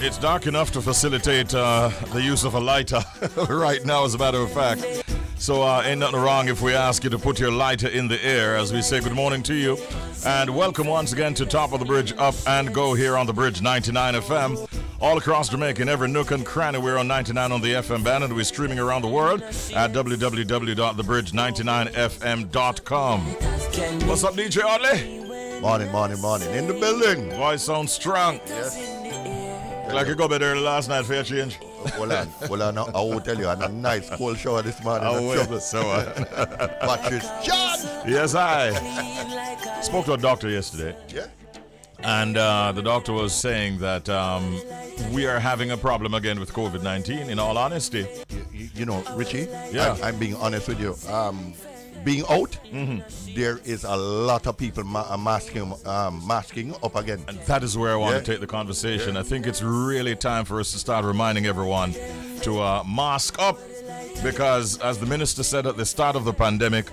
It's dark enough to facilitate the use of a lighter right now, as a matter of fact. So ain't nothing wrong if we ask you to put your lighter in the air as we say good morning to you. And welcome once again to Top of the Bridge Up and Go here on the Bridge 99 FM. All across Jamaica, in every nook and cranny, we're on 99 on the FM band, and we're streaming around the world at www.thebridge99fm.com. What's up, DJ Oddly? Morning. In the building. Voice sounds strong. Yes. Like you go bed early last night for your change. Hold on. I will tell you, I had a nice cold shower this morning. Batteries charged. Yes, I spoke to a doctor yesterday. Yeah. And the doctor was saying that we are having a problem again with COVID-19, in all honesty. You know, Richie, yeah. I'm being honest with you. Being out, there is a lot of people masking up again. And that is where I want to take the conversation. I think it's really time for us to start reminding everyone to mask up, because as the minister said at the start of the pandemic,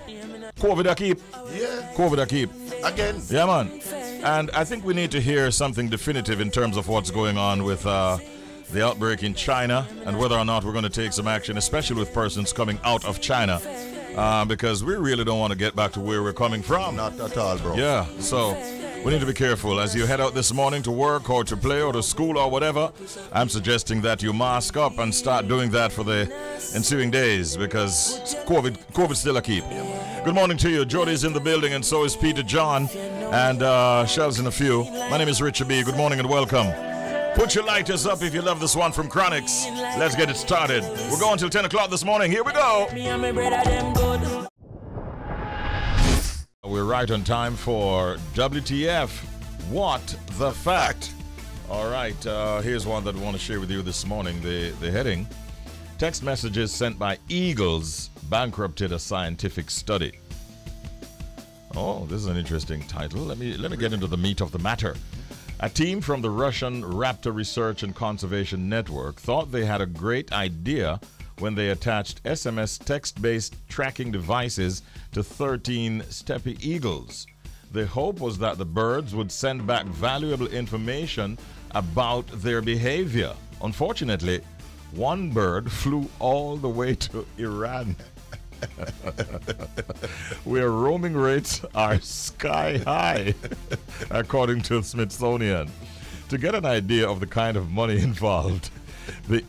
COVID a keep. Yeah. COVID a keep. Again. Yeah, man. And I think we need to hear something definitive in terms of what's going on with the outbreak in China and whether or not we're going to take some action, especially with persons coming out of China. Because we really don't want to get back to where we're coming from. Not at all, bro. Yeah, so we need to be careful. As you head out this morning to work or to play or to school or whatever, I'm suggesting that you mask up and start doing that for the ensuing days, because COVID's still a keep. Good morning to you. Jody's in the building, and so is Peter John, and Shell's in a few. My name is Richie B. Good morning and welcome. Put your lighters up if you love this one from Chronics. Let's get it started. We're going till 10 o'clock this morning. Here we go. We're right on time for WTF. What the fact? All right, here's one that I want to share with you this morning. The heading: text messages sent by eagles bankrupted a scientific study. Oh, this is an interesting title. Let me get into the meat of the matter. A team from the Russian Raptor Research and Conservation Network thought they had a great idea when they attached SMS text-based tracking devices to 13 steppe eagles. The hope was that the birds would send back valuable information about their behavior. Unfortunately, one bird flew all the way to Iran, where roaming rates are sky high, according to Smithsonian. To get an idea of the kind of money involved, the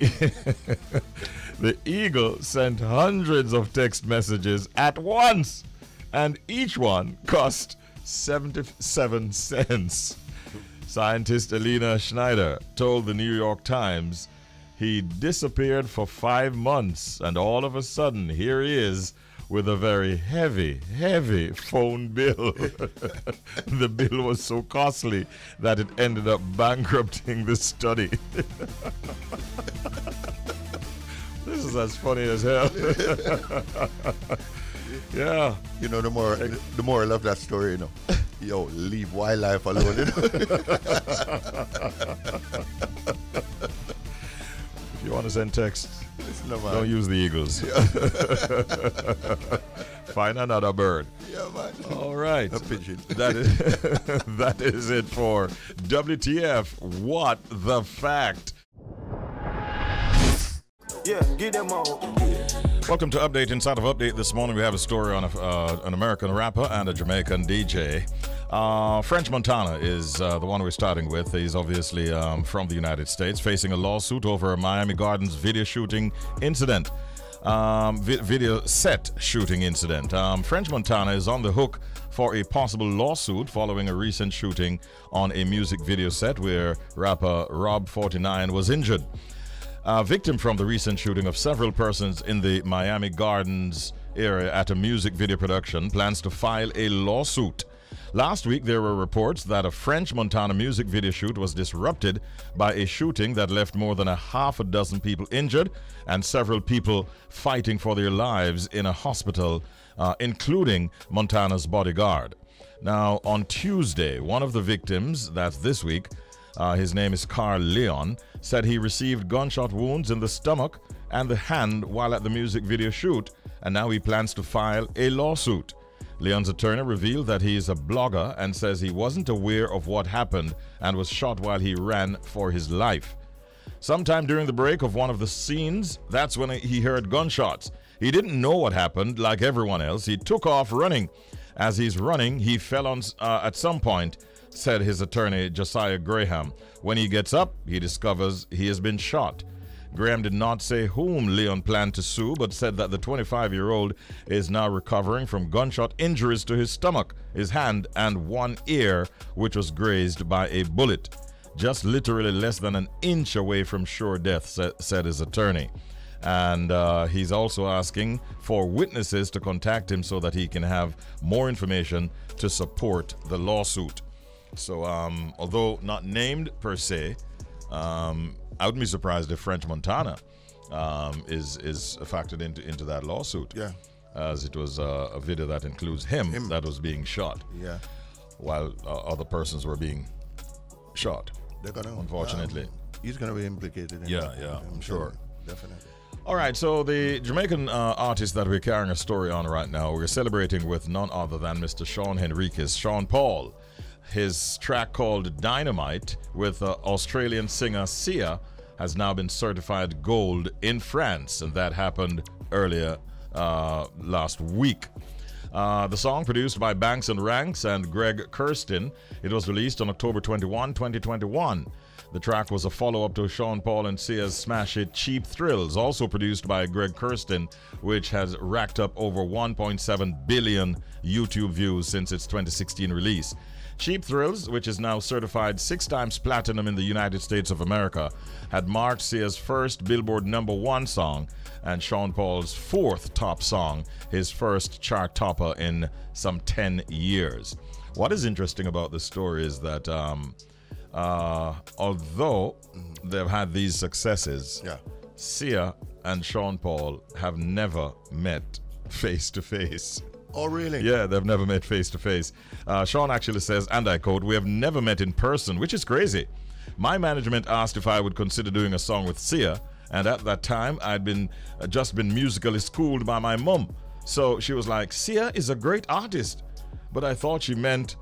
eagle sent hundreds of text messages at once, and each one cost 77 cents. Scientist Elena Schneider told the New York Times he disappeared for 5 months, and all of a sudden, here he is with a very heavy phone bill. The bill was so costly that it ended up bankrupting the study. This is as funny as hell. Yeah. You know, the more I love that story, you know. Yo, leave wildlife alone, you know. If you want to send texts, don't use the eagles. Yeah. Find another bird. Yeah, man. All right. A pigeon. That is it for WTF. What the fact? Yeah, get them all. Welcome to Update Inside of Update. This morning we have a story on an American rapper and a Jamaican DJ. French Montana is the one we're starting with. He's obviously from the United States, facing a lawsuit over a Miami Gardens video shooting incident. Video set shooting incident. French Montana is on the hook for a possible lawsuit following a recent shooting on a music video set where rapper Rob 49 was injured. A victim from the recent shooting of several persons in the Miami Gardens area at a music video production plans to file a lawsuit. Last week, there were reports that a French Montana music video shoot was disrupted by a shooting that left more than a half a dozen people injured and several people fighting for their lives in a hospital, including Montana's bodyguard. Now, on Tuesday, one of the victims, that's this week, his name is Carl Leon, said he received gunshot wounds in the stomach and the hand while at the music video shoot, and now he plans to file a lawsuit. Leon's attorney revealed that he is a blogger and says he wasn't aware of what happened and was shot while he ran for his life. Sometime during the break of one of the scenes, that's when he heard gunshots. He didn't know what happened, like everyone else. He took off running. As he's running, he fell on at some point, said his attorney, Josiah Graham. When he gets up, he discovers he has been shot. Graham did not say whom Leon planned to sue, but said that the 25-year-old is now recovering from gunshot injuries to his stomach, his hand, and one ear, which was grazed by a bullet. Just literally less than an inch away from sure death, said his attorney. And he's also asking for witnesses to contact him so that he can have more information to support the lawsuit. So, although not named per se, I wouldn't be surprised if French Montana is factored into that lawsuit. Yeah. As it was a video that includes him that was being shot. Yeah. While other persons were being shot. They're gonna, unfortunately. He's going to be implicated in yeah, that. Yeah, I'm sure. Definitely. All right, so the Jamaican artist that we're carrying a story on right now, we're celebrating with none other than Mr. Sean Henriquez, Sean Paul. His track called Dynamite with Australian singer Sia has now been certified gold in France, and that happened earlier last week. The song, produced by Banks and Ranks and Greg Kirsten, it was released on October 21, 2021. The track was a follow-up to Sean Paul and Sia's smash hit Cheap Thrills, also produced by Greg Kirsten, which has racked up over 1.7 billion YouTube views since its 2016 release. Cheap Thrills, which is now certified 6 times platinum in the United States of America, had marked Sia's first Billboard #1 song and Sean Paul's 4th top song, his first chart topper in some 10 years. What is interesting about this story is that although they've had these successes, Sia and Sean Paul have never met face to face. Oh, really? Yeah, they've never met face to face. Sean actually says, and I quote, "We have never met in person," which is crazy. My management asked if I would consider doing a song with Sia, and at that time I'd just been musically schooled by my mum. So she was like, "Sia is a great artist," but I thought she meant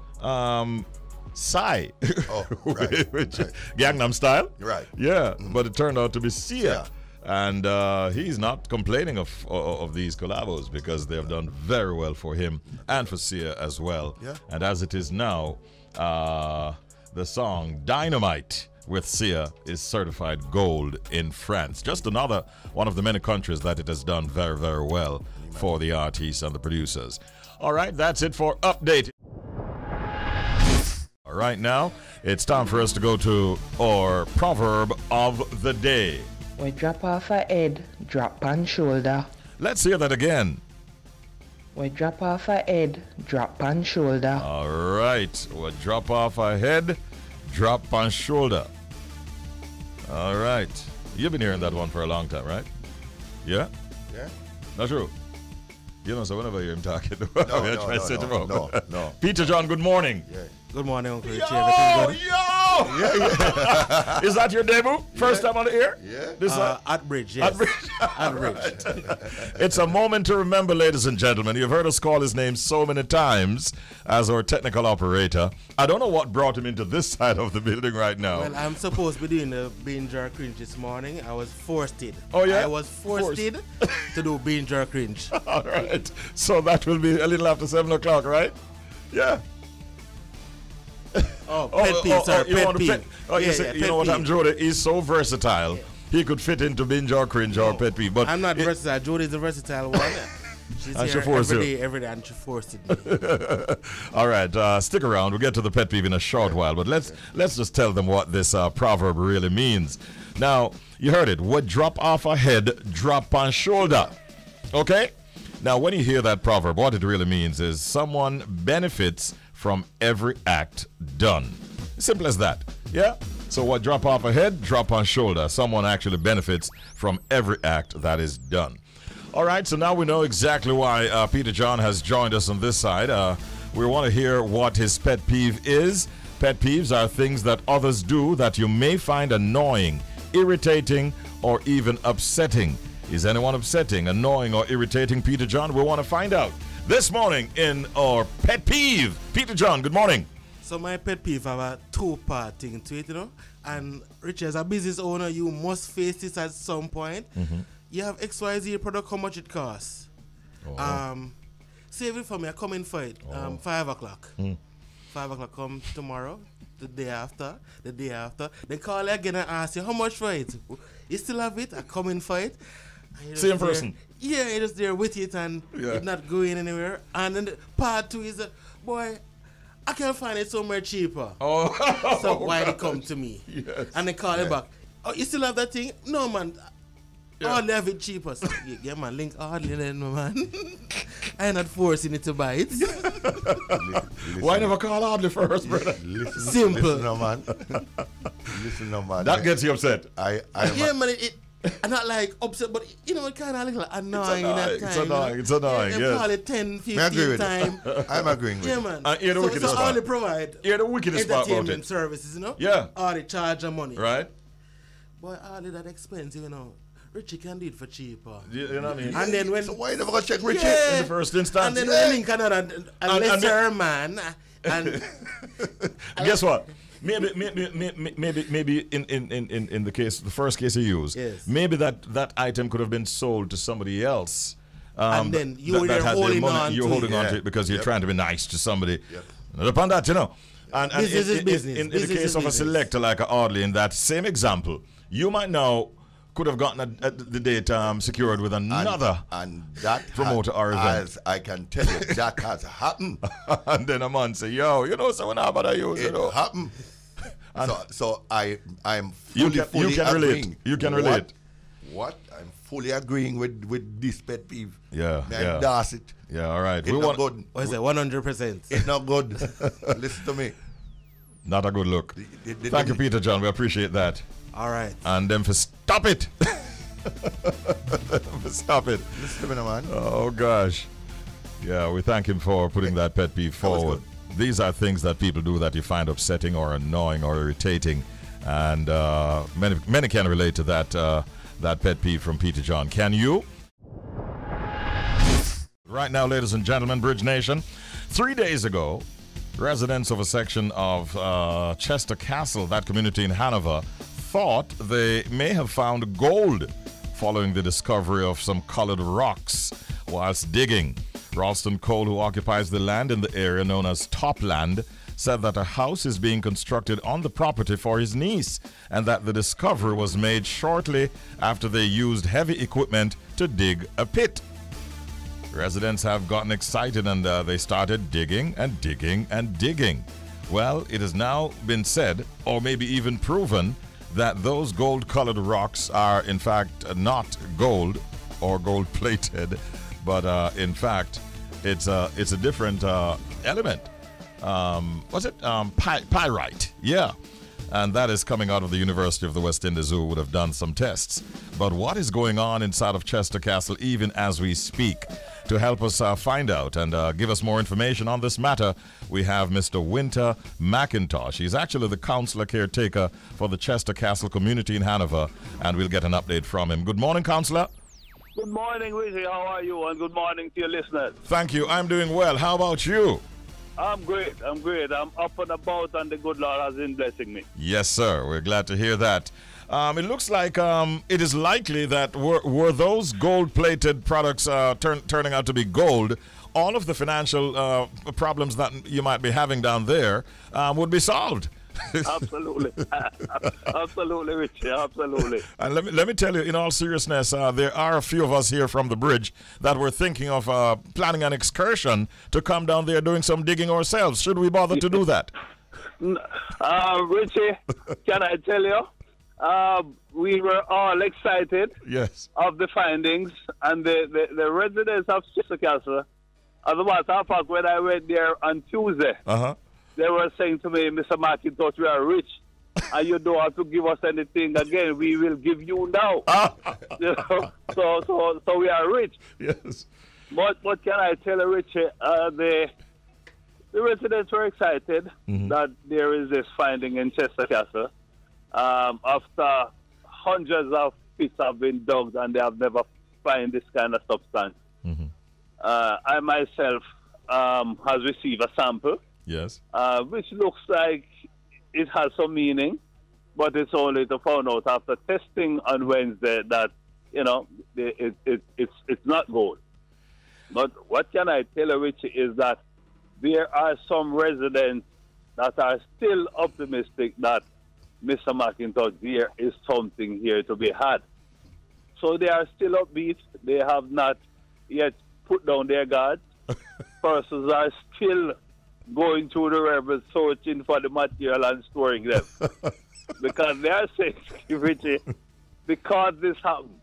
Psy. Oh, right. Which, Gangnam Style. Right. Yeah, but it turned out to be Sia. And he's not complaining of these collabos because they have done very well for him and for Sia as well. Yeah. And as it is now, the song Dynamite with Sia is certified gold in France. Just another one of the many countries that it has done very, very well for the artists and the producers. All right, that's it for Update. All right, now it's time for us to go to our proverb of the day. We drop off a head, drop on shoulder. Let's hear that again. We drop off a head, drop on shoulder. All right. We drop off a head, drop on shoulder. All right. You've been hearing that one for a long time, right? Yeah? Yeah. Not true. You know, so whenever you hear him talking, no. Peter John, good morning. Yeah. Good morning, Uncle Richie. Yo! Yeah. Is that your debut? First time on the air? Yeah. This At Bridge, yes. At Bridge. At Bridge. It's a moment to remember, ladies and gentlemen. You've heard us call his name so many times as our technical operator. I don't know what brought him into this side of the building right now. Well, I'm supposed to be doing the Bean Jar Cringe this morning. I was forced it. Oh, yeah? I was forced to do Bean Jar Cringe. All right. So that will be a little after 7 o'clock, right? Yeah. Oh, pet peeve, sir. Pet peeve. You know what, I'm Jody. He's so versatile. Yeah. He could fit into binge or cringe or pet peeve. But I'm not versatile. Jody's the versatile one. She's here every day, and she forced it. All right, stick around. We'll get to the pet peeve in a short while. But let's just tell them what this proverb really means. Now, you heard it. What drop off a head, drop on shoulder. Okay? Now, when you hear that proverb, what it really means is someone benefits from every act done. Simple as that. Yeah? So what drop off a head, drop on shoulder. Someone actually benefits from every act that is done. All right, so now we know exactly why Peter John has joined us on this side. We want to hear what his pet peeve is. Pet peeves are things that others do that you may find annoying, irritating, or even upsetting. Is anyone upsetting, annoying, or irritating Peter John? We want to find out this morning in our pet peeve. Peter John, good morning. So my pet peeve have a two-part thing to it, you know. And Richie, as a business owner, you must face this at some point. You have XYZ product, how much it costs. Save it for me, I come in for it. 5 o'clock. 5 o'clock come tomorrow, the day after. They call again and ask you, how much for it? You still have it? I come in for it. Same person. Yeah, you're just there with it and it's not going anywhere. And then the part 2 is, boy, I can find it somewhere cheaper. So why they come to me? Yes. And they call it back. Oh, you still have that thing? No, man. Hardly have it cheaper. So, yeah, man, link hardly then, man. I'm not forcing it to buy it. Listen. Why never call hardly first, brother? Simple. Listen, no, man. Listen, no, man. That gets you upset. Yeah, man, I'm not like upset, but you know, it kind of little annoying at times. It's annoying, yes. Probably 10, 15 times. I'm agreeing with you. Yeah, man. So all they provide the wickedest part about entertainment it. services, you know? Yeah. All they charge them money. Right? Boy, all that expensive, you know. Richie can do it for cheaper. You know what I mean? And then when... So why you never gonna check Richie in the first instance? And then we link another lesser man. And guess what? Maybe in the first case you used, maybe that item could have been sold to somebody else. And then you're holding on to it because you're trying to be nice to somebody. And upon that, you know. And business is business. In the case of a selector like a Audley, in that same example, you might now could have gotten the date secured with another and that promoter or event. As I can tell you, that has happened. And then a man say, yo, you know, so when I bother you, you know. Happened. So I'm you fully can agreeing. Relate. You can relate. What? I'm fully agreeing with this pet peeve. Yeah. I endorse it. Yeah, all right. It's not good. What is it, 100%? It's not good. Listen to me. Not a good look. Thank you, Peter John. We appreciate that. All right. And then for stop it. Stop it. Listen to me, man. Oh, gosh. Yeah, we thank him for putting that pet peeve forward. These are things that people do that you find upsetting or annoying or irritating. And many can relate to that pet peeve from Peter John. Can you? Right now, ladies and gentlemen, Bridge Nation, 3 days ago, residents of a section of Chester Castle, that community in Hanover, thought they may have found gold following the discovery of some colored rocks whilst digging. Ralston Cole, who occupies the land in the area known as Topland, said that a house is being constructed on the property for his niece and that the discovery was made shortly after they used heavy equipment to dig a pit. Residents have gotten excited and they started digging and digging and digging. Well, it has now been said, or maybe even proven, that those gold-colored rocks are in fact not gold or gold-plated, but in fact it's a different element. What's it? Pyrite. Yeah. And that is coming out of the University of the West Indies, who would have done some tests. But what is going on inside of Chester Castle even as we speak? To help us find out and give us more information on this matter, we have Mr. Winter McIntosh. He's actually the councillor caretaker for the Chester Castle community in Hanover, and we'll get an update from him. Good morning, councillor. Good morning, Richie. How are you? And good morning to your listeners. Thank you. I'm doing well. How about you? I'm great. I'm up and about, and the good Lord has been blessing me. Yes, sir. We're glad to hear that. It looks like it is likely that were those gold-plated products turning out to be gold, all of the financial problems that you might be having down there would be solved. Absolutely. Absolutely, Richie. Absolutely. And let me tell you, in all seriousness, there are a few of us here from the bridge that were thinking of planning an excursion to come down there doing some digging ourselves. Should we bother to do that? Richie, can I tell you? We were all excited of the findings, and the residents of Chester Castle, as a matter of fact, when I went there on Tuesday, they were saying to me, Mr. McIntosh, we are rich, and you don't have to give us anything again. We will give you now. You know? So we are rich. Yes. But what can I tell you, Richie? The residents were excited that there is this finding in Chester Castle. After hundreds of pits have been dug and they have never found this kind of substance. I myself has received a sample Yes. Which looks like it has some meaning, but it's only to find out after testing on Wednesday that, you know, it's not gold. But what can I tell you, Richie, is that there are some residents that are still optimistic that Mr. McIntosh, there is something here to be had. So they are still upbeat. They have not yet put down their guards. Persons are still going through the rivers, searching for the material and storing them. Because they are saying, Richie, because this happened,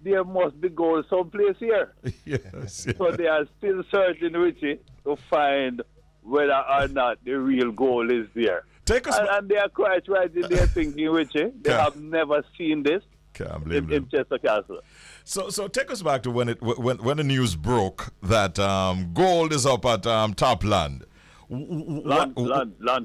there must be gold someplace here. Yes. So they are still searching, Richie, to find whether or not the real gold is there. And they are quite right in their thinking, Richie. They have never seen this in Chester Castle. So take us back to when the news broke that gold is up at Top Land. Land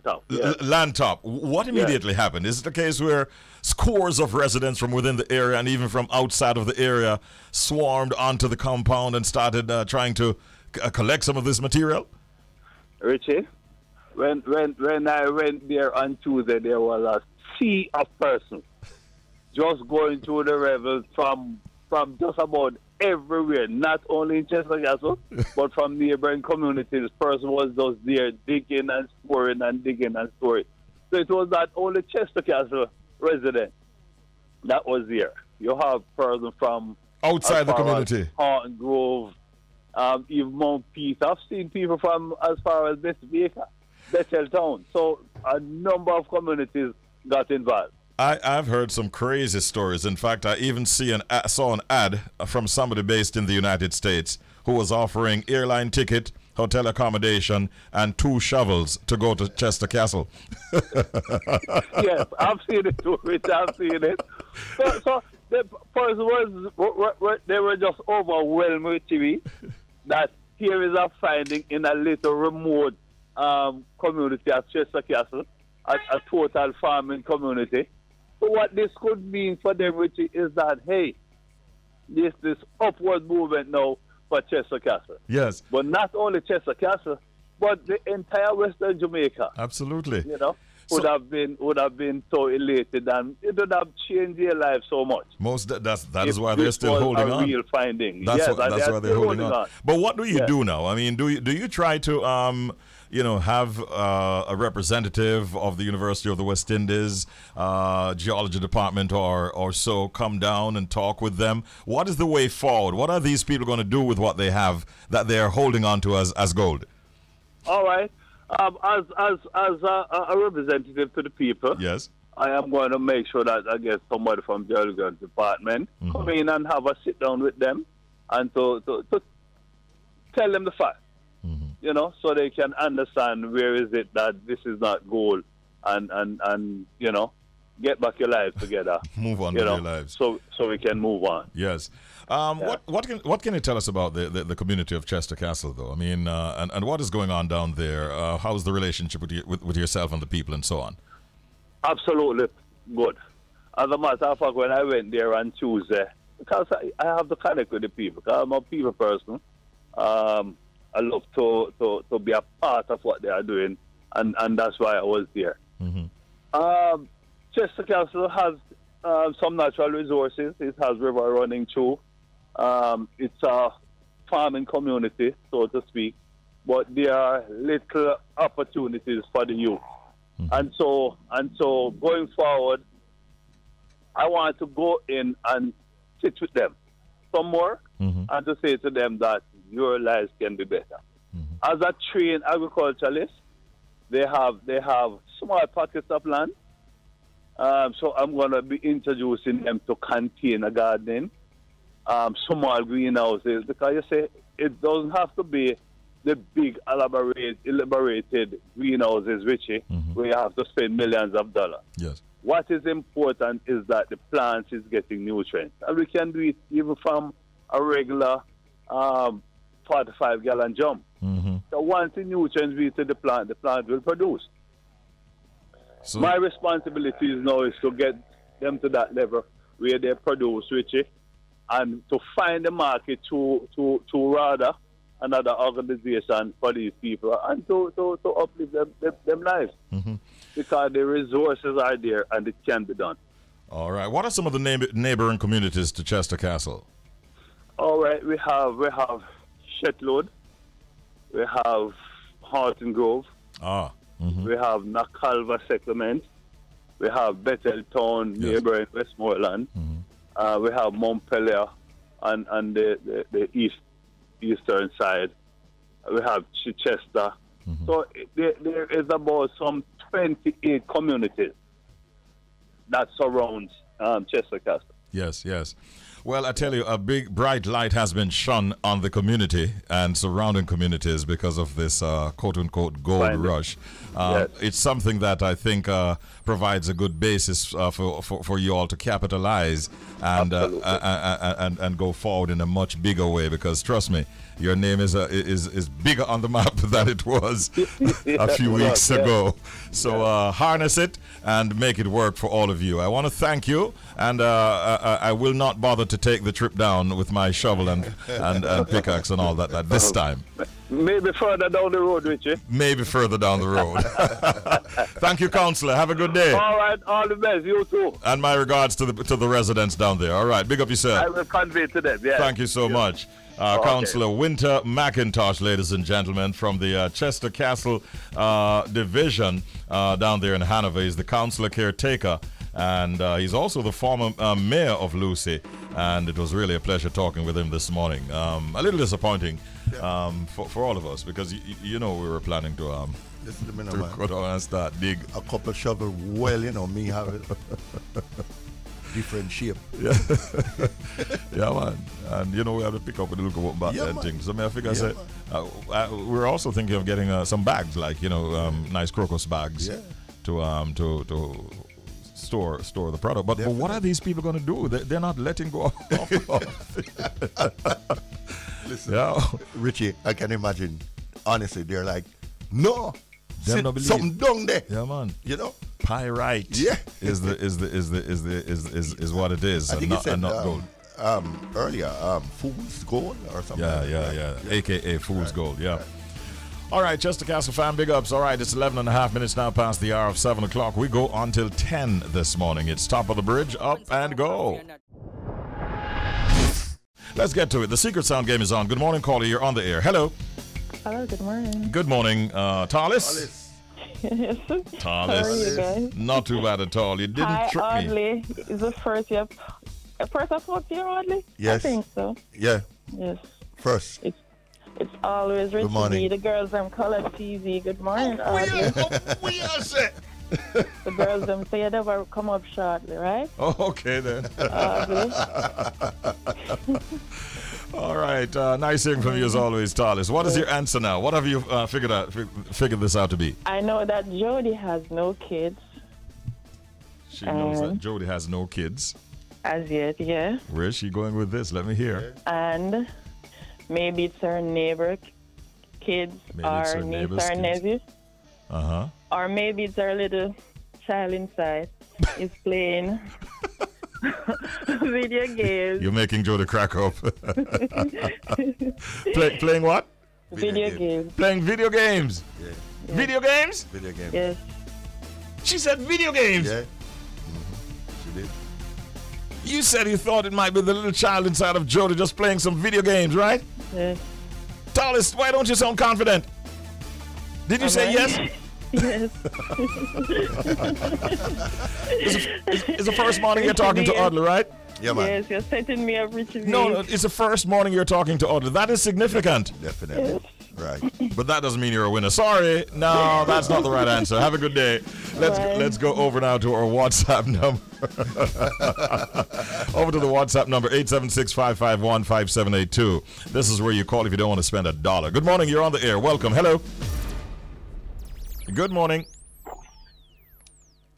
Top. Yes. Land Top. What immediately happened? Is it a case where scores of residents from within the area and even from outside of the area swarmed onto the compound and started trying to collect some of this material? Richie, when I went there on Tuesday, there was a sea of persons just going through the rivers from just about everywhere, not only in Chester Castle, but from neighboring communities. Person was just there digging and storing and digging and storing. So it was not only Chester Castle resident that was there. You have person from outside the community, Horton Grove, even Mount Peter. I've seen people from as far as Bethel Town. So a number of communities got involved. I've heard some crazy stories. In fact, I even saw an ad from somebody based in the United States who was offering airline ticket, hotel accommodation, and 2 shovels to go to Chester Castle. Yes, I've seen it too, Rich. I've seen it. So the person they were just overwhelmed with TV that here is a finding in a little remote community at Chester Castle, a total farming community. So what this could mean for them, Richie, is that, hey, this upward movement now for Chester Castle. Yes. But not only Chester Castle, but the entire Western Jamaica. Absolutely. You know, would have been so elated, and it would have changed their lives so much. That is why they're still holding on. Real finding. That's yes, why they're holding on. But what do you do now? I mean, do you try to have a representative of the University of the West Indies, geology department or so come down and talk with them? What is the way forward? What are these people going to do with what they have that they are holding on to as gold? All right. As a representative to the people, yes, I am going to make sure that I get somebody from the geology department come in and have a sit down with them and to tell them the fact. You know, so they can understand where is it that this is not gold, and you know, get back your lives together. Move on with your lives. So we can move on. Yes. What can you tell us about the community of Chester Castle, though? I mean, and what is going on down there? How's the relationship with yourself and the people and so on? Absolutely good. As a matter of fact, when I went there on Tuesday, because I have to connect with the people, because I'm a people person. I love to be a part of what they are doing, and that's why I was there. Chester Castle has some natural resources. It has river running through. It's a farming community, so to speak, but there are little opportunities for the youth. And so going forward, I want to go in and sit with them some more and to say to them that your lives can be better. As a trained agriculturalist, they have small pockets of land. So I'm going to be introducing them to container gardening, small greenhouses, because you say it doesn't have to be the big elaborated greenhouses, Richie, where you have to spend millions of dollars. Yes. What is important is that the plant is getting nutrients. And we can do it even from a regular 45-gallon drum. So once the nutrients reach the plant will produce. So my responsibility now is to get them to that level where they produce, Richie, and to find the market to rather another organization for these people and to uplift them lives. Mm-hmm. Because the resources are there and it can be done. All right. What are some of the neighboring communities to Chester Castle? All right, we have Shetload, we have Horton Grove, we have Nakalva Settlement, we have Bethel Town, neighboring Westmoreland, we have Montpelier and the eastern side, we have Chichester. So there is about some 28 communities that surrounds Chester Castle. Yes, yes. Well, I tell you, a big bright light has been shone on the community and surrounding communities because of this quote-unquote gold rush. It's something that I think provides a good basis for you all to capitalize and go forward in a much bigger way. Because trust me, your name is bigger on the map than it was a few weeks ago. So harness it and make it work for all of you. I want to thank you, and I will not bother to take the trip down with my shovel and pickaxe and all that this time. Maybe further down the road, Richie. Maybe further down the road. Thank you, Councillor. Have a good day. All right, all the best. You too. And my regards to the residents down there. All right, big up yourself. I will convey to them. Yeah. Thank you so much. Councillor Winter McIntosh, ladies and gentlemen, from the Chester Castle division down there in Hanover. He's the councillor caretaker, and he's also the former mayor of Lucy. And it was really a pleasure talking with him this morning. A little disappointing for all of us, because you know we were planning to this is the minimum, go down and start dig a couple shovel well, me have it different shape. Yeah. Yeah, man. And we have to pick up with the look of back and things. So I figure we're also thinking of getting some bags, like nice crocus bags to store the product. But what are these people going to do? They're not letting go of Listen, Richie, I can imagine. Honestly, they're like, no, something down there. Yeah, man. Pyrite. Yeah. is what it is, and not gold. Earlier, fool's gold or something. Yeah. AKA fool's gold. Yeah. All right, Chester Castle fan, big ups. All right, it's 11 and a half minutes now past the hour of 7 o'clock. We go until 10 this morning. It's top of the bridge, up and go. Let's get to it. The Secret Sound game is on. Good morning, caller. You're on the air. Hello. Hello, good morning. Good morning, Talis. Yes. Talis. How are you guys? Not too bad at all. You didn't trick Audley. Is the first first I spoke to you, Audley? Yes. I think so. Yeah. Yes. First. It's always Richie B, the girls them color TV. Good morning, Audley. We are set. The girls them say they will come up shortly, right? Oh, okay then. All right. Nice hearing from you as always, Talis. What is your answer now? What have you figured this out to be? I know that Jody has no kids. She knows that Jody has no kids. As yet, yeah. Where's she going with this? Let me hear. And maybe it's her neighbor kids or niece or nephew. Uh-huh. Or maybe it's our little child inside is playing video games. You're making Jody crack up. Playing what? Video games. Playing video games. Yeah. Yeah. Video games? Video games. Yes. She said video games. Yeah. She did. You said you thought it might be the little child inside of Jody just playing some video games, right? Yes. Talis, why don't you sound confident? Did you say yes? Yes. It's the first morning you're talking to Audley, right? Yeah, man. Yes, you're setting me up, Richie B. No, it's the first morning you're talking to Audley. That is significant. Definitely. Yes. Right. But that doesn't mean you're a winner. Sorry. No, that's not the right answer. Have a good day. Let's go over now to our WhatsApp number. Over to the WhatsApp number, 876-551-5782. This is where you call if you don't want to spend $1. Good morning. You're on the air. Welcome. Hello. Good morning.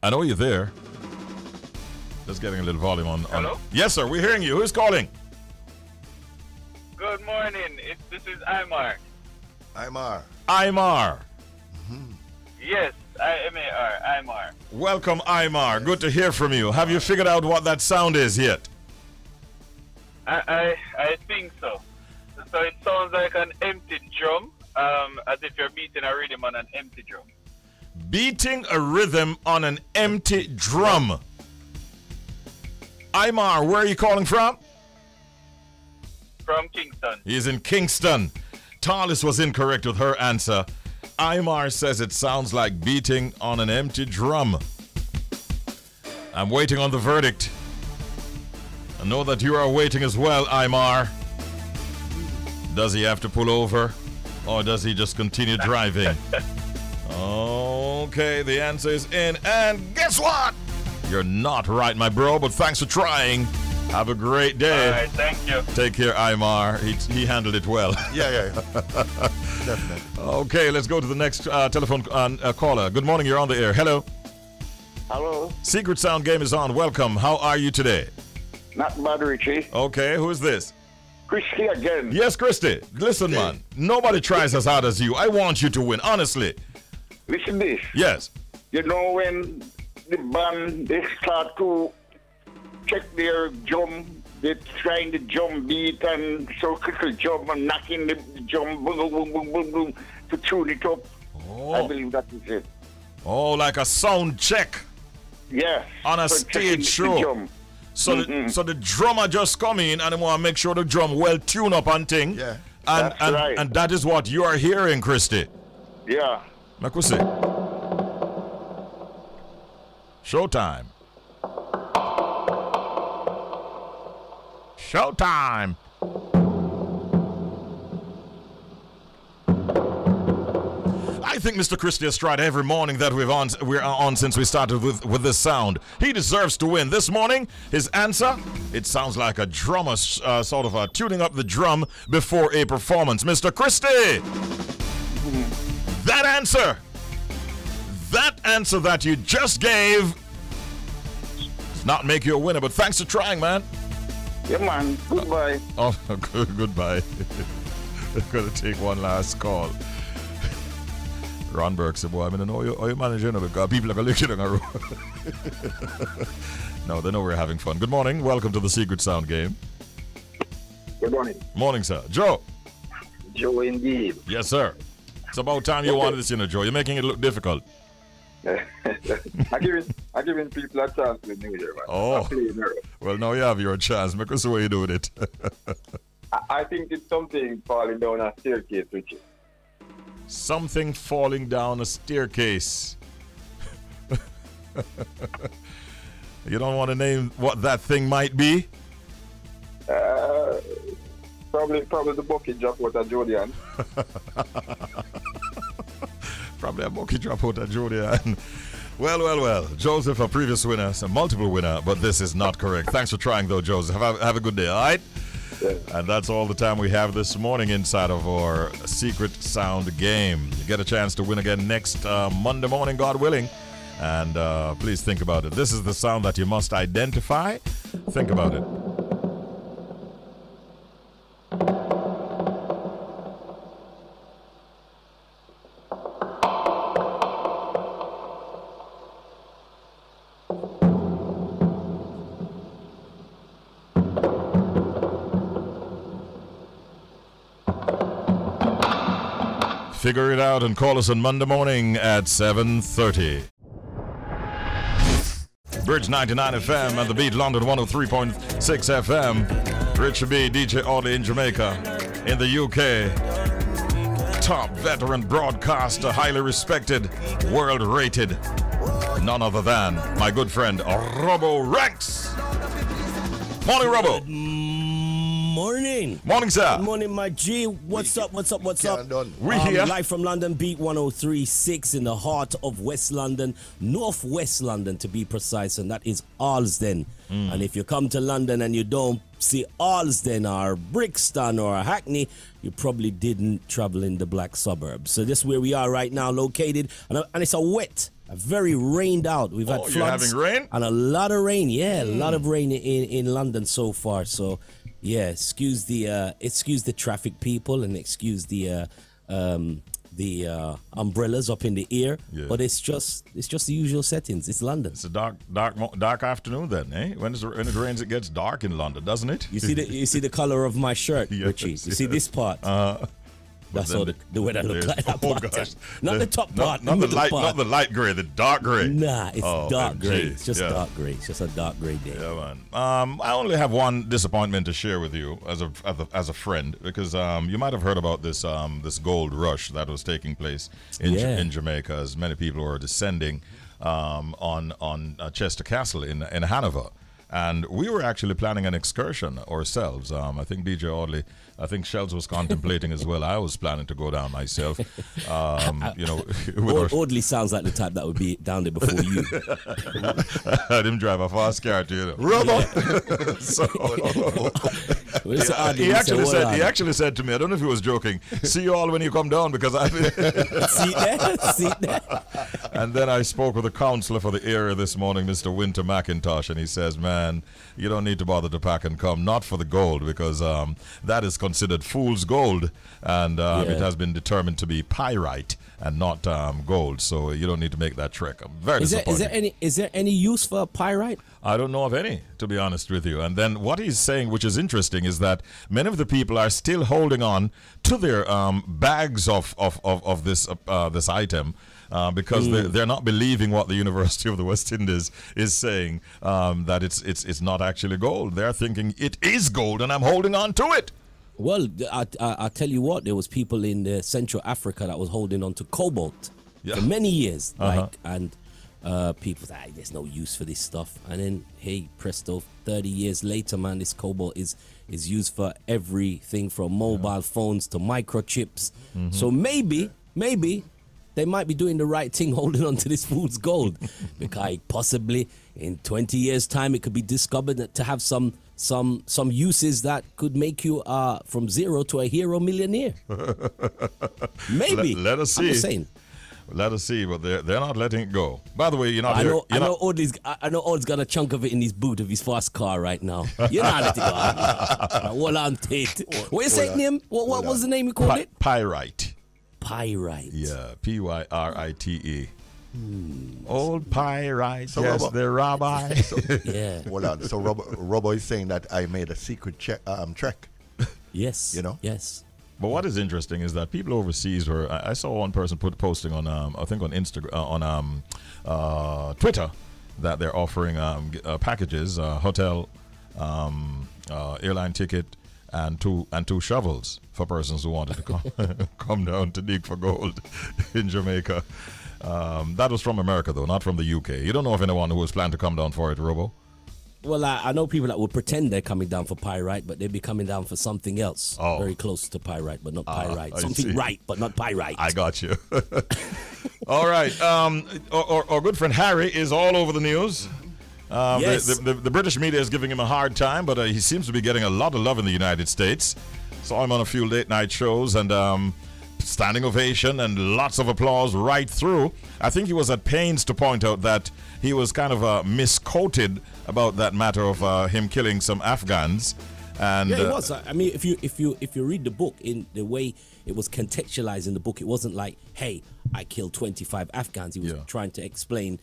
I know you're there. Just getting a little volume on. Hello? Yes, sir. We're hearing you. Who's calling? Good morning. This is Aymar. Aymar. Aymar. Yes, I-M-A-R. Aymar. Welcome, Aymar. Good to hear from you. Have you figured out what that sound is yet? I think so. So it sounds like an empty drum, as if you're beating a rhythm on an empty drum. Beating a rhythm on an empty drum. Aymar, where are you calling from? From Kingston. He's in Kingston. Tarlis was incorrect with her answer. Aymar says it sounds like beating on an empty drum. I'm waiting on the verdict. I know that you are waiting as well, Aymar. Does he have to pull over? Or does he just continue driving? Okay, the answer is in. And guess what? You're not right, my bro, but thanks for trying. Have a great day. All right, thank you. Take care, Aymar. He handled it well. Yeah. Definitely. Okay, let's go to the next telephone caller. Good morning, you're on the air. Hello. Hello. Secret Sound Game is on. Welcome. How are you today? Not bad, Richie. Okay, who is this? Christy again. Yes, Christy. Listen, man. Nobody tries as hard as you. I want you to win, honestly. Listen this. Yes. You know when the band, they start to check their drum, they're trying the drum beat and circle drum and knocking the drum boom, boom, boom, boom, boom, to tune it up. Oh. I believe that is it. Oh, like a sound check. Yes. On a So stage checking the show. drum. So, so the drummer just come in and they want to make sure the drum well tuned up and thing. Yeah. And, That's right. and that is what you are hearing, Christy. Yeah. Like we say. Showtime. Showtime. I think Mr. Christie has tried every morning that we're on since we started with this sound. He deserves to win. This morning, his answer, it sounds like a drummer sort of tuning up the drum before a performance. Mr. Christie, that answer that you just gave does not make you a winner, but thanks for trying, man. Yeah, man. Goodbye. Oh, goodbye. We're going to take one last call. Ron Burke said, boy, I mean, I know you're managing because people are looking at the road. No, they know we're having fun. Good morning. Welcome to the Secret Sound Game. Good morning. Morning, sir. Joe. Joe, indeed. Yes, sir. It's about time you wanted this, Joe. You're making it look difficult. I giving people a chance with New Year, man. Oh. Well, now you have your chance. Make us the way you doing it. I think it's something falling down a staircase, Richie. Something falling down a staircase. You don't want to name what that thing might be? Probably the bucket drop out of Jordan. Probably a bucket drop out of Jordan. Well. Joseph, a previous winner, a multiple winner, but this is not correct. Thanks for trying, though, Joseph. Have a good day, all right? Yeah. And that's all the time we have this morning inside of our Secret Sound Game. You get a chance to win again next Monday morning, God willing. And please think about it. This is the sound that you must identify. Think about it. Figure it out and call us on Monday morning at 7:30. Bridge 99 FM and the Beat London 103.6 FM. Richie B, DJ Audley in Jamaica. In the UK, top veteran broadcaster, highly respected, world rated. None other than my good friend Robo Rex. Morning, Robo. Morning. Morning, sir. Good morning, my G. What's up? We here. Live from London, Beat 103.6 in the heart of West London, Northwest London to be precise, and that is Alsden. And if you come to London and you don't see Alsden or Brixton or Hackney, you probably didn't travel in the black suburbs. So this is where we are right now, located, and it's a very rained out. We've had floods. You're having rain? And a lot of rain, a lot of rain in London so far. So, yeah, excuse the traffic, people, and excuse the the umbrellas up in the air, but it's just the usual settings. It's London. It's a dark afternoon then, eh? When it rains, it gets dark in London, doesn't it? You see the color of my shirt, Richie. You see this part. That's all the weather look like. That part. Gosh. Not the top part. Not the light gray, the dark gray. Nah, it's dark gray. It's just dark gray. It's just a dark gray day. Yeah, man. I only have one disappointment to share with you as a friend, because you might have heard about this gold rush that was taking place in Jamaica, as many people were descending on Chester Castle in Hanover. And we were actually planning an excursion ourselves. I think DJ Audley, I think Shells was contemplating as well. I was planning to go down myself. Audley sounds like the type that would be down there before you. I didn't drive a fast car, He actually said to me, I don't know if he was joking, see you all when you come down, because I see there. And then I spoke with a councillor for the area this morning, Mr. Winter McIntosh, and he says, man, you don't need to bother to pack and come, not for the gold, because that is considered fool's gold, and it has been determined to be pyrite and not gold, so you don't need to make that trek. I'm very disappointed. Is there any use for pyrite? I don't know of any, to be honest with you. And then what he's saying, which is interesting, is that many of the people are still holding on to their bags of this item. Because they're not believing what the University of the West Indies is saying, that it's not actually gold. They're thinking it is gold, and I'm holding on to it. Well, I tell you what, there was people in Central Africa that was holding on to cobalt for many years, and people said, there's no use for this stuff. And then, hey, presto, 30 years later, man, this cobalt is used for everything from mobile phones to microchips. So maybe they might be doing the right thing holding on to this fool's gold, because possibly in 20 years' time it could be discovered to have some uses that could make you from zero to a hero millionaire. Maybe. Let us see. I'm just saying. Let us see, but they're not letting it go. By the way, you're not. I know Oldie's got a chunk of it in his boot of his fast car right now. You're not letting it go. Hold on, Tate. What you saying, name? What was the name you called it? Pyrite. Pyrite. Yeah, Pyrite. Old pyrite. So yes, the rabbi. Yeah. Hold on. So Robbo is saying that I made a secret trek. Yes. You know. Yes. But what is interesting is that people overseas were. I saw one person posting on I think on Instagram on Twitter that they're offering packages, hotel, airline ticket, and two shovels for persons who wanted to come down to dig for gold in Jamaica. That was from America, though, not from the UK. You don't know of anyone who was planning to come down for it, Robo? Well, I know people that would pretend they're coming down for pyrite, but they'd be coming down for something else. Very close to pyrite, but not pyrite. Something right, but not pyrite. I got you. All right. Our good friend Harry is all over the news. Yes. The British media is giving him a hard time, but he seems to be getting a lot of love in the United States. Saw him on a few late night shows, and standing ovation and lots of applause right through. I think he was at pains to point out that he was kind of misquoted about that matter of him killing some Afghans. And yeah, it was. I mean, if you read the book, in the way it was contextualized in the book, it wasn't like, hey, I killed 25 Afghans. He was trying to explain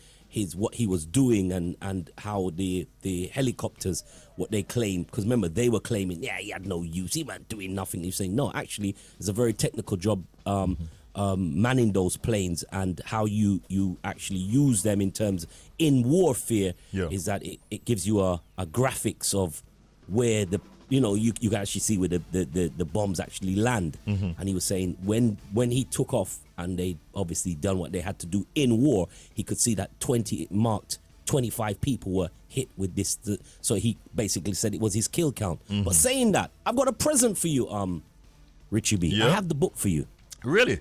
what he was doing and how the helicopters, what they claimed, because remember they were claiming he had no use, he wasn't doing nothing. He's saying no, actually it's a very technical job manning those planes, and how you actually use them in terms in warfare is that it gives you a graphics of where you can actually see where the bombs actually land. And he was saying when he took off and they obviously done what they had to do in war, he could see that 25 people were hit with this. So he basically said it was his kill count. But saying that, I've got a present for you, Richie B. Yeah. I have the book for you. Really?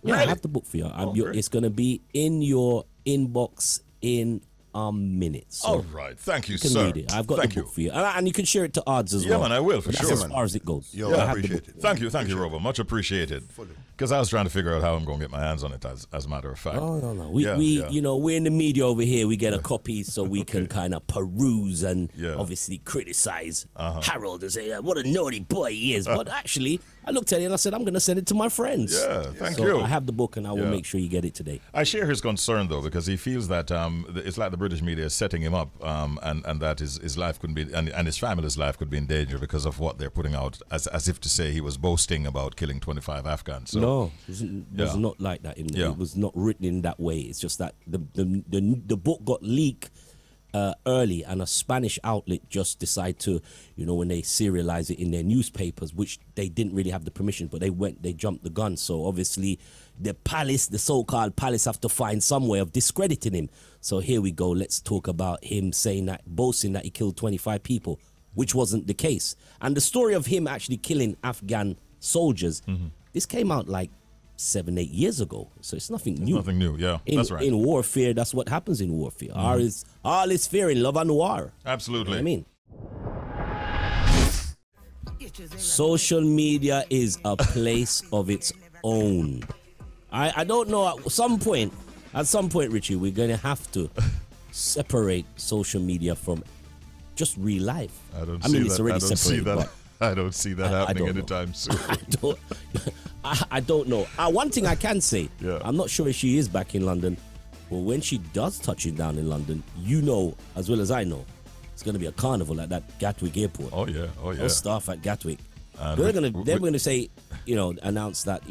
Yeah, really? I have the book for you. It's going to be in your inbox in minute. So all right. Thank you, you can sir. read it. I've got Thank the book for you. And you can share it to odds as well. Yeah, man, I will, for That's sure. as far as it goes. Yo, I appreciate it. Thank you, Robo. Much appreciated. Because I was trying to figure out how I'm going to get my hands on it, as a matter of fact. Oh, no. We you know, we're in the media over here. We get a copy so we can kind of peruse and obviously criticize Harold and say, what a naughty boy he is. But actually, I looked at it and I said, I'm going to send it to my friends. Yeah, thank you. I have the book and I will make sure you get it today. I share his concern, though, because he feels that it's like the British media is setting him up and that his life could be, and his family's life could be in danger because of what they're putting out, as if to say he was boasting about killing 25 Afghans. So, no, it was not like that. It was not written in that way. It's just that the book got leaked early, and a Spanish outlet just decided to, when they serialize it in their newspapers, which they didn't really have the permission, but they jumped the gun. So obviously the so-called palace have to find some way of discrediting him. So here we go. Let's talk about him boasting that he killed 25 people, which wasn't the case. And the story of him actually killing Afghan soldiers, this came out like 7-8 years ago, so it's nothing new. Nothing new, that's right. In warfare, that's what happens in warfare. All is fair in love and war. Absolutely. You know what I mean, social media is a place of its own. I don't know. At some point, Richie, we're going to have to separate social media from just real life. I don't see that happening anytime soon. I don't know. One thing I can say, I'm not sure if she is back in London, but when she does touch it down in London, as well as I know, it's going to be a carnival at that Gatwick airport. Oh yeah. Those staff at Gatwick, they're going to say, announce that,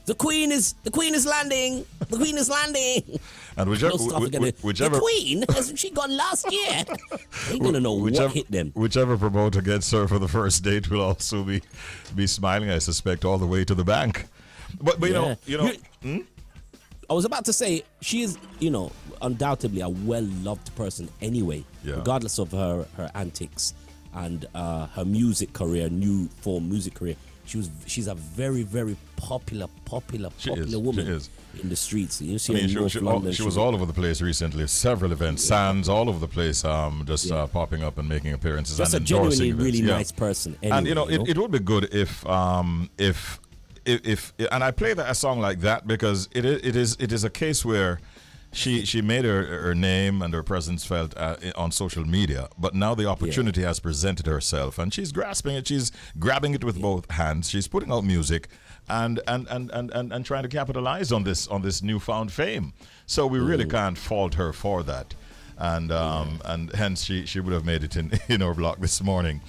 the Queen is landing. The Queen is landing. And whichever the Queen, hasn't she gone last year? Ain't gonna know what hit them. Whichever promoter gets her for the first date will also be smiling, I suspect, all the way to the bank. But I was about to say she is, undoubtedly a well-loved person anyway, regardless of her antics and her music career, music career. She's a very, very popular woman in the streets. You see, she was all over the place recently. Several events, Sands, all over the place, popping up and making appearances. Just and a genuinely events. really nice person. Anyway, and it would be good if and I play a song like that because it is a case where she made her name and her presence felt on social media, but now the opportunity has presented herself and she's grasping it. She's grabbing it with both hands. She's putting out music and trying to capitalize on this newfound fame. So we really can't fault her for that, and hence she would have made it in her block this morning.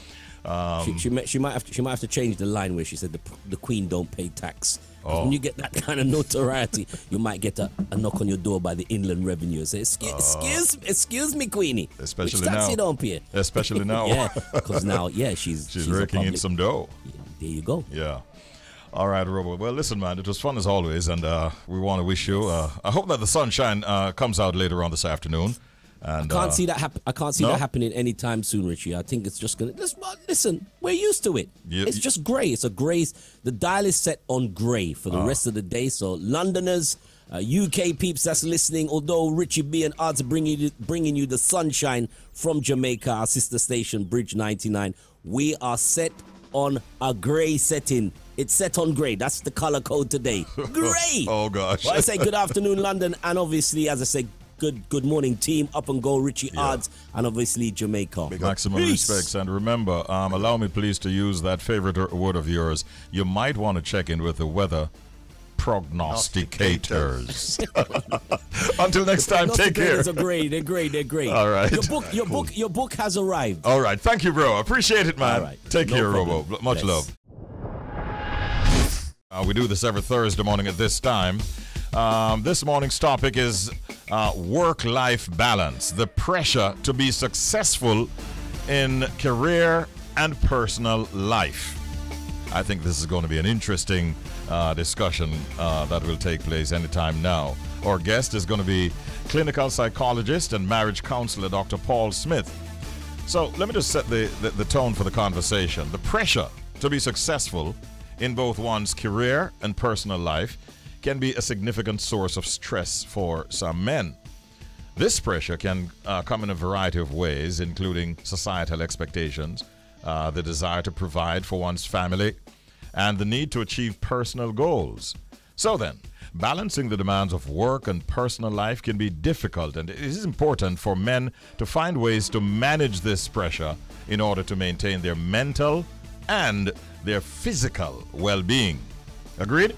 She might have to change the line where she said the Queen don't pay tax. When you get that kind of notoriety, you might get a knock on your door by the Inland Revenue. Say, excuse me, Queenie. Especially which tax now. You don't pay? Especially now. Yeah, because now, she's raking in some dough. There you go. Yeah. All right, Robert. Well, listen, man, it was fun as always, and we want to wish you. I hope that the sunshine comes out later on this afternoon. And, I can't see that. I can't see that happening anytime soon, Richie. I think it's just gonna. Listen, we're used to it. It's just grey. It's a grey. The dial is set on grey for the rest of the day. So Londoners, UK peeps that's listening, although Richie B and Odds are bringing you the sunshine from Jamaica, our sister station, Bridge 99. We are set on a grey setting. It's set on grey. That's the color code today. Grey. Oh gosh. Well, I say good afternoon, London, and obviously, as I say, good morning, team. Up and go, Richie Odds, and obviously Jamaica. Maximum respects. And remember, allow me please to use that favorite word of yours. You might want to check in with the weather prognosticators. Until next time, take care. They're great. All right. Your book has arrived. All right. Thank you, bro. Appreciate it, man. All right. Take care, Robo. Much love. We do this every Thursday morning at this time. This morning's topic is work-life balance, the pressure to be successful in career and personal life. I think this is going to be an interesting discussion that will take place anytime now. Our guest is going to be clinical psychologist and marriage counselor Dr. Paul Smith. So let me just set the tone for the conversation. The pressure to be successful in both one's career and personal life can be a significant source of stress for some men. This pressure can come in a variety of ways, including societal expectations, the desire to provide for one's family, and the need to achieve personal goals. So then, balancing the demands of work and personal life can be difficult, and it is important for men to find ways to manage this pressure in order to maintain their mental and their physical well-being. Agreed?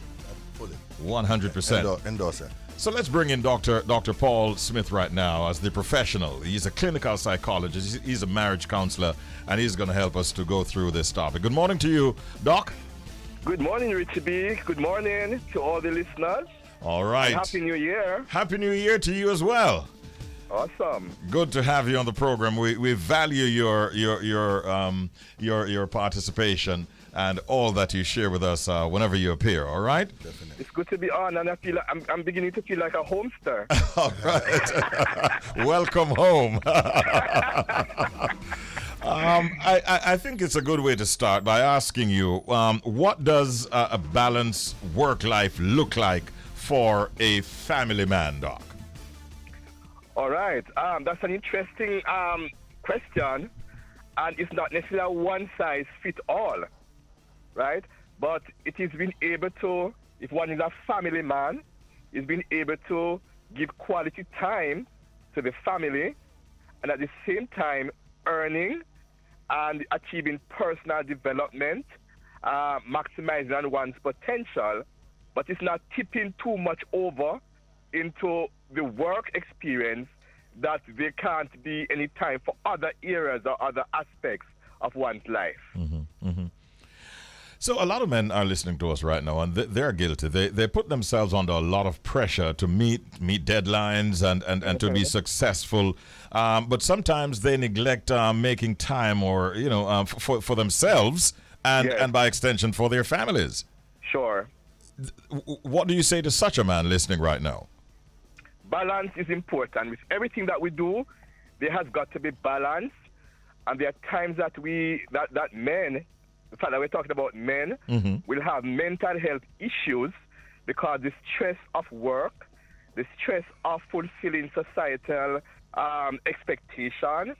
Fully. 100%. Endorse it. So let's bring in Dr. Paul Smith right now as the professional. He's a clinical psychologist, he's a marriage counselor, and he's going to help us to go through this topic. Good morning to you, Doc. Good morning, Richie B. Good morning to all the listeners. All right. And Happy New Year. Happy New Year to you as well. Awesome. Good to have you on the program. We value your participation and all that you share with us whenever you appear. All right. Definitely. It's good to be on, and I feel like I'm beginning to feel like a homester. All right. Welcome home. I think it's a good way to start by asking you, what does a balanced work life look like for a family man, Doc? All right. That's an interesting question, and it's not necessarily a one-size-fits-all, right? But it is being able to, if one is a family man, is being able to give quality time to the family, and at the same time earning and achieving personal development, maximizing on one's potential, but it's not tipping too much over into the work experience that there can't be any time for other areas or other aspects of one's life. Mm-hmm, mm-hmm. So a lot of men are listening to us right now, and they're guilty. They put themselves under a lot of pressure to meet deadlines and to be successful. But sometimes they neglect making time, or for themselves and by extension for their families. Sure. What do you say to such a man listening right now? Balance is important. With everything that we do, there has got to be balance, and there are times that that men, the fact that we're talking about men, will have mental health issues because the stress of work, the stress of fulfilling societal expectation,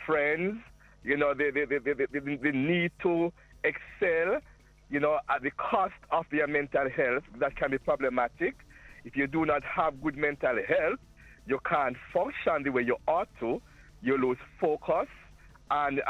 friends, the need to excel, at the cost of their mental health. That can be problematic. If you do not have good mental health, you can't function the way you ought to. You lose focus. And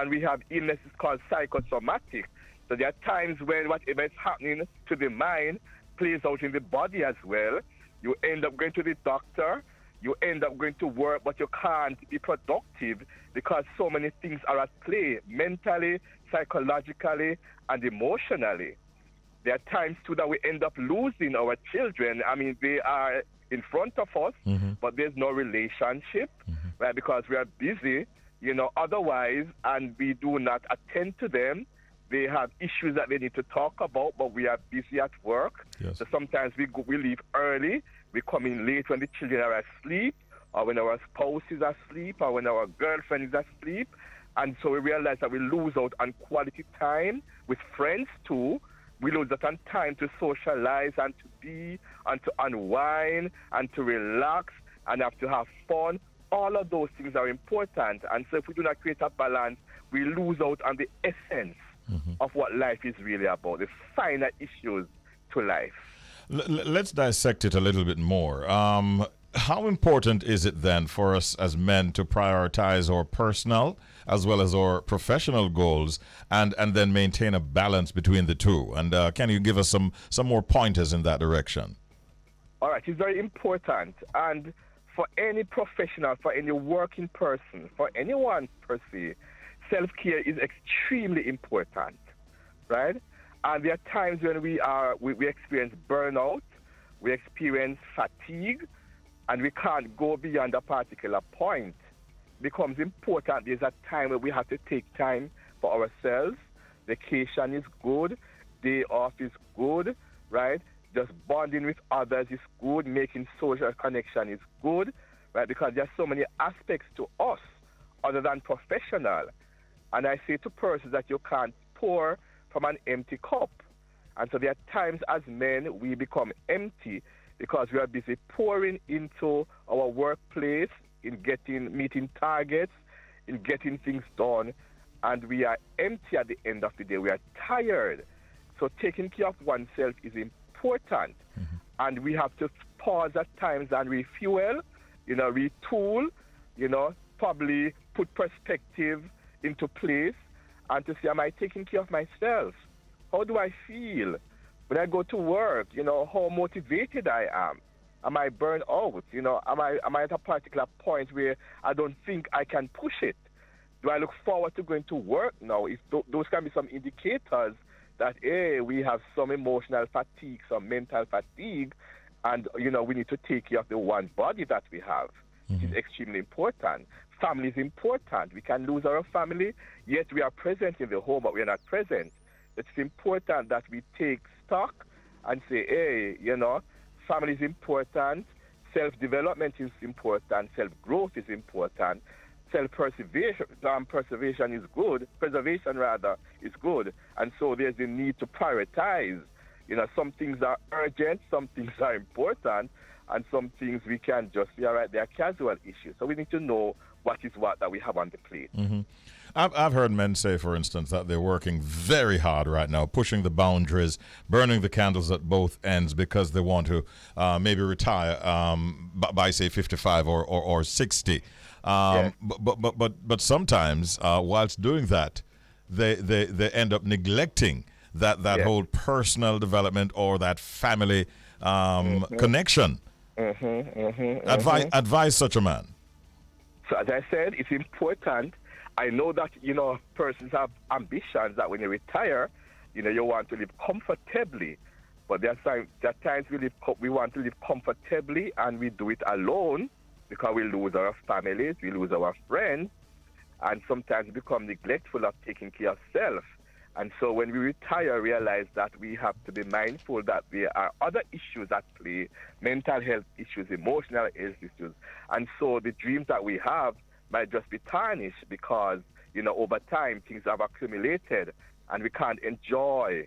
we have illnesses called psychosomatic. So there are times when whatever is happening to the mind plays out in the body as well. You end up going to the doctor, you end up going to work, but you can't be productive because so many things are at play, mentally, psychologically, and emotionally. There are times too that we end up losing our children. I mean, they are in front of us, but there's no relationship, right? Because we are busy. Otherwise, and we do not attend to them. They have issues that they need to talk about, but we are busy at work. Yes. So sometimes we leave early. We come in late when the children are asleep, or when our spouse is asleep, or when our girlfriend is asleep. And so we realize that we lose out on quality time with friends too. We lose out on time to socialize and to be, and to unwind, and to relax, and have to have fun. All of those things are important, and so if we do not create a balance, we lose out on the essence of what life is really about, the finer issues to life. Let's dissect it a little bit more. How important is it then for us as men to prioritize our personal as well as our professional goals and then maintain a balance between the two? And can you give us some more pointers in that direction? All right, it's very important. And for any professional, for any working person, for anyone per se, self-care is extremely important, right? And there are times when we experience burnout, we experience fatigue, and we can't go beyond a particular point. It becomes important. There's a time where we have to take time for ourselves. Vacation is good. Day off is good, right? Just bonding with others is good. Making social connection is good, right? Because there's so many aspects to us other than professional. And I say to persons that you can't pour from an empty cup. And so there are times as men we become empty. because we are busy pouring into our workplace, in meeting targets, in getting things done, and we are empty at the end of the day. We are tired. So taking care of oneself is important. And we have to pause at times and refuel, retool, probably put perspective into place and to say, am I taking care of myself? How do I feel when I go to work? How motivated I am. Am I burned out? Am I at a particular point where I don't think I can push it? Do I look forward to going to work now? If those can be some indicators that, hey, we have some emotional fatigue, some mental fatigue, and, we need to take care of the one body that we have. It is extremely important. Family is important. We can lose our family, yet we are present in the home, but we are not present. It's important that we take stock and say, hey, family is important, self-development is important, self-growth is important, preservation is good, is good. And so there's a need to prioritize. Some things are urgent, some things are important, and some things we can just say, all right, they are casual issues. So we need to know what is what that we have on the plate. I've heard men say, for instance, that they're working very hard right now, pushing the boundaries, burning the candles at both ends because they want to maybe retire by, say, 55 or 60. But sometimes, whilst doing that, they end up neglecting that whole personal development or that family connection. Advise such a man. So as I said, it's important. I know that, persons have ambitions that when you retire, you want to live comfortably. But there are times we want to live comfortably and we do it alone because we lose our families, we lose our friends, and sometimes become neglectful of taking care of self. And so when we retire, realize that we have to be mindful that there are other issues at play, mental health issues, emotional health issues. And so the dreams that we have might just be tarnished because, over time things have accumulated and we can't enjoy,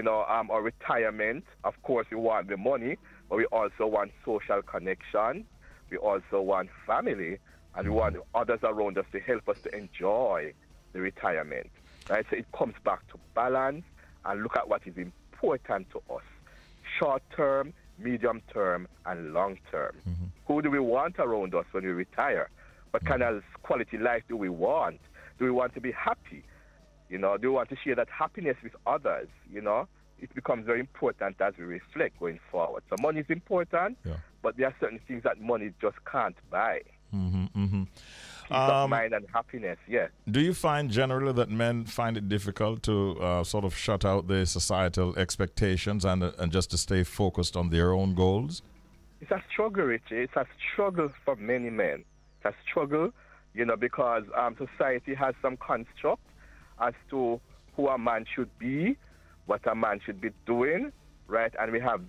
our retirement. Of course, we want the money, but we also want social connection. We also want family, and we want others around us to help us to enjoy the retirement. Right? So it comes back to balance and look at what is important to us. Short term, medium term, and long term. Who do we want around us when we retire? What kind of quality life do we want? Do we want to be happy? Do we want to share that happiness with others? It becomes very important as we reflect going forward. So money is important, but there are certain things that money just can't buy. Peace of mind and happiness, yes. Do you find generally that men find it difficult to sort of shut out the societal expectations and just to stay focused on their own goals? It's a struggle, Richie. It's a struggle for many men. It's a struggle, because society has some construct as to who a man should be, what a man should be doing, right? And we have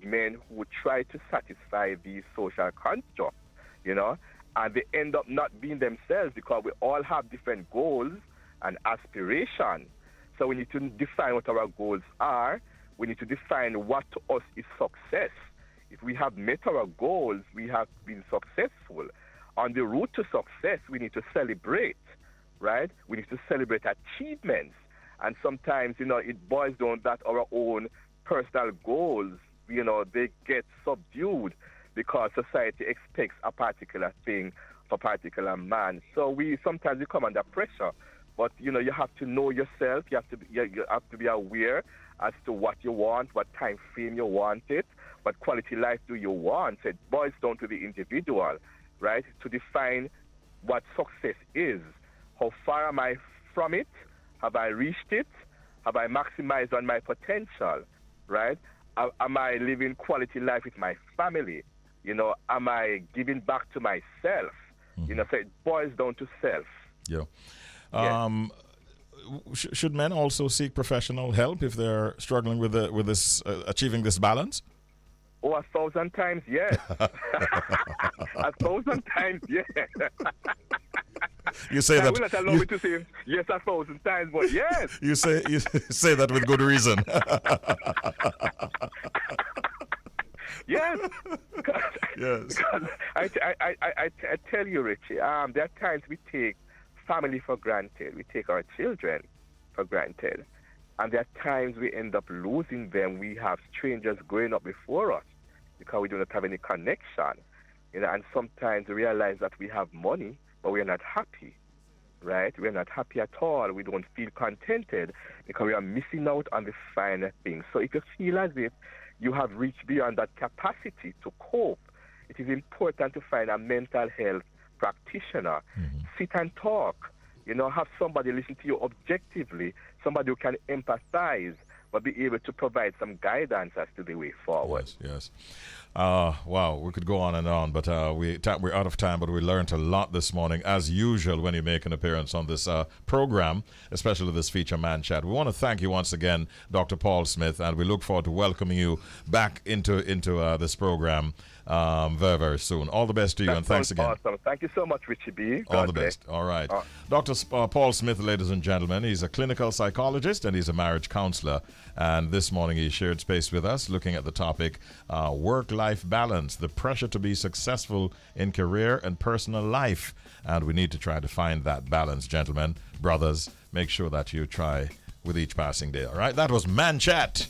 men who try to satisfy these social constructs, and they end up not being themselves because we all have different goals and aspirations. So we need to define what our goals are. We need to define what to us is success. If we have met our goals, we have been successful. On the route to success, we need to celebrate, right? We need to celebrate achievements. And sometimes, it boils down that our own personal goals, they get subdued because society expects a particular thing for a particular man. So sometimes we come under pressure. But, you have to know yourself. You have to be aware as to what you want, what time frame you want it, what quality life do you want. So it boils down to the individual, right, to define what success is. How far am I from it? Have I reached it? Have I maximized on my potential, right? Am I living quality life with my family? Am I giving back to myself? So it boils down to self. Yeah. Should men also seek professional help if they're struggling with this achieving this balance? Oh, 1,000 times, yes. 1,000 times, yes. You say that. Will not allow me to say yes 1,000 times, but yes. You say that with good reason. Yes. Yes. Because I tell you, Richie, there are times we take family for granted. We take our children for granted. And there are times we end up losing them. We have strangers growing up before us because we do not have any connection. You know, and sometimes we realize that we have money, but we are not happy. Right? We are not happy at all. We don't feel contented because we are missing out on the finer things. So if you feel as if you have reached beyond that capacity to cope, it is important to find a mental health practitioner. Sit and talk. You know, have somebody listen to you objectively, somebody who can empathize, but be able to provide some guidance as to the way forward. Yes. Wow, we could go on, but we're out of time, but we learned a lot this morning, as usual, when you make an appearance on this program, especially this feature Man Chat. We want to thank you once again, Dr. Paul Smith, and we look forward to welcoming you back into this program very, very soon. All the best to you, and thanks again. Awesome. Thank you so much, Richie B. All the best. All right. Dr. Paul Smith, ladies and gentlemen, he's a clinical psychologist and he's a marriage counselor. And this morning he shared space with us looking at the topic work-life balance, the pressure to be successful in career and personal life. And we need to try to find that balance, gentlemen. Brothers, make sure that you try with each passing day. All right. That was Man Chat.